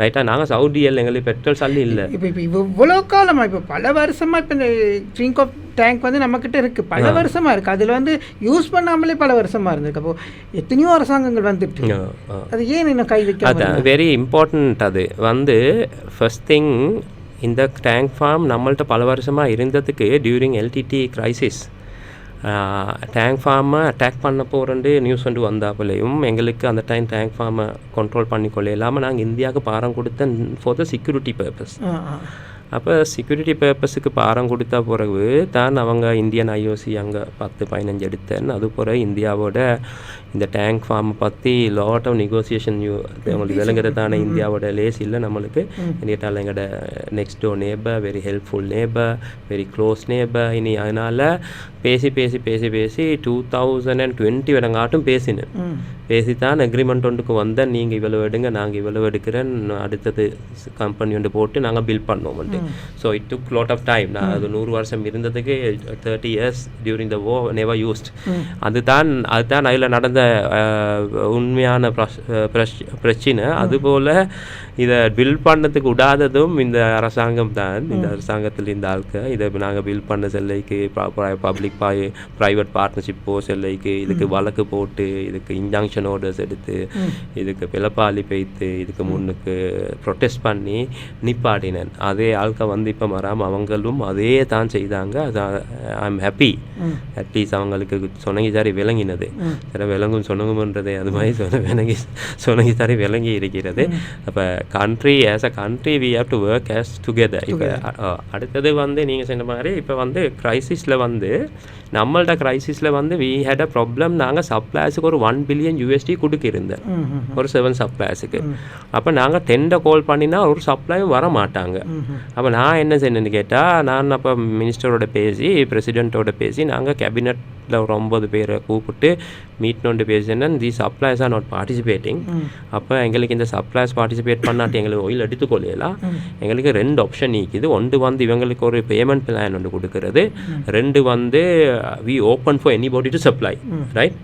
ரைட்டாக நாங்கள் சவுதியில் எங்களுக்கு பெட்ரோல் சல்லி இல்லை. இப்போ இவ்வளோ காலமாக இப்போ பல வருஷமாக இப்போ இந்த ட்ரிங்க் ஆஃப் டேங்க் வந்து நம்மக்கிட்ட இருக்குது, பல வருஷமாக இருக்குது. அதில் யூஸ் பண்ணாமலே பல வருஷமாக இருந்திருக்கு. அப்போது எத்தனையோ அரசாங்கங்கள் வந்துட்டு அது ஏன் இன்னும் கை வைக்க? அது வெரி இம்பார்ட்டண்ட். அது ஃபர்ஸ்ட் திங், இந்த டேங்க் ஃபார்ம் நம்மள்ட்ட பல வருஷமாக இருந்ததுக்கு டியூரிங் எல்டிடி கிரைசிஸ் டேங்க் ஃபார்மை அட்டாக் பண்ண போகிறேன்னு நியூஸ் வந்து வந்தாப்புலையும் எங்களுக்கு அந்த டைம் டேங்க் ஃபார்மை கண்ட்ரோல் பண்ணிக்கொள்ள இல்லாமல் நாங்கள் இந்தியாவுக்கு பாரம் கொடுத்தேன் ஃபார் த செக்யூரிட்டி பர்பஸ். அப்போ செக்யூரிட்டி பர்பஸுக்கு பாரம் கொடுத்தா பிறகு தான் அவங்க இந்தியன் ஐஓசி அங்கே 10-15 எடுத்தேன். அது பிறகு இந்தியாவோட இந்த டேங்க் ஃபார்மை பற்றி லாட் ஆஃப் நெகோசியேஷன் உங்களுக்கு விளங்குறதான இந்தியாவோட லேஸ் இல்லை நம்மளுக்கு. கேட்டால் எங்களோட next door neighbour, very helpful neighbour, very close neighbour. இனி அதனால் பேசி 2020 வரங்காட்டும் பேசினேன். பேசித்தான் அக்ரிமெண்ட் ஒன்றுக்கு வந்தேன். நீங்கள் இவ்வளோ எடுங்க, நாங்கள் இவ்வளோ எடுக்கிறேன், அடுத்தது கம்பெனி ஒன்று போட்டு நாங்கள் பில் பண்ணோம். So it took lot of time. நான் அது 100 வருஷம் இருந்ததுக்கு 30 years during the war never used. அதுதான் அதில் நடந்த உண்மையான பிரச்சனை. அதுபோல் இதை பில் பண்ணதுக்கு விடாததும் இந்த அரசாங்கம் தான். இந்த அரசாங்கத்தில் இந்த ஆட்கள் இதை நாங்கள் பில் பண்ண செல்லைக்கு பப்ளிக் ப்ரைவேட் பார்ட்னர்ஷிப்போ செல்லைக்கு இதுக்கு வழக்கு போட்டு இதுக்கு இன்ஜங்ஷன் ஆர்டர்ஸ் எடுத்து இதுக்கு பிளப்பாளி பெய்த்து இதுக்கு முன்னுக்கு ப்ரொட்டஸ்ட் பண்ணி நிப்பாட்டினேன். அதே ஆட்கள் இப்போ வராமல் அவங்களும் அதே தான் செய்தாங்க. அது ஐ எம் ஹாப்பி. அட்லீஸ்ட் அவங்களுக்கு சொன்னங்கி சாரி விளங்கினது. சரி விளங்கும் சொன்னங்கும்ன்றதே அது மாதிரி சொன்னங்கி சாரி விளங்கி இருக்கிறது. அப்போ country as a country we have to work as together. இப்போ அடுத்தது நீங்கள் சொன்ன மாதிரி இப்போ கிரைசிஸில் நம்மள்ட கிரைசிஸில் we had a problem. நாங்கள் சப்ளைஸுக்கு ஒரு $1 billion கொடுக்கிருந்தேன் ஒரு 7 சப்ளைஸுக்கு. அப்போ நாங்கள் டெண்டர் கால் பண்ணினா ஒரு சப்ளையும் வர மாட்டாங்க. அப்போ நான் என்ன செய்யணுன்னு கேட்டால், நான் அப்போ மினிஸ்டரோட பேசி பிரசிடெண்ட்டோட பேசி நாங்கள் கேபினெட்டில் ஒரு 9 பேரை கூப்பிட்டு மீட்னோண்டு பேசினேன். தி சப்ளைஸ் ஆர் நாட் பார்ட்டிசிபேட்டிங். அப்போ எங்களுக்கு இந்த சப்ளைஸ் பார்ட்டிசிபேட் பண்ணாட்டி எங்களுக்கு ஆயில் எடுத்துக்கொள்ளலாம். எங்களுக்கு 2 ஆப்ஷன் இருக்குது. ஒன்று இவங்களுக்கு ஒரு பேமெண்ட் பிளான் ஒன்று கொடுக்கறது, 2 we open for anybody to supply, right?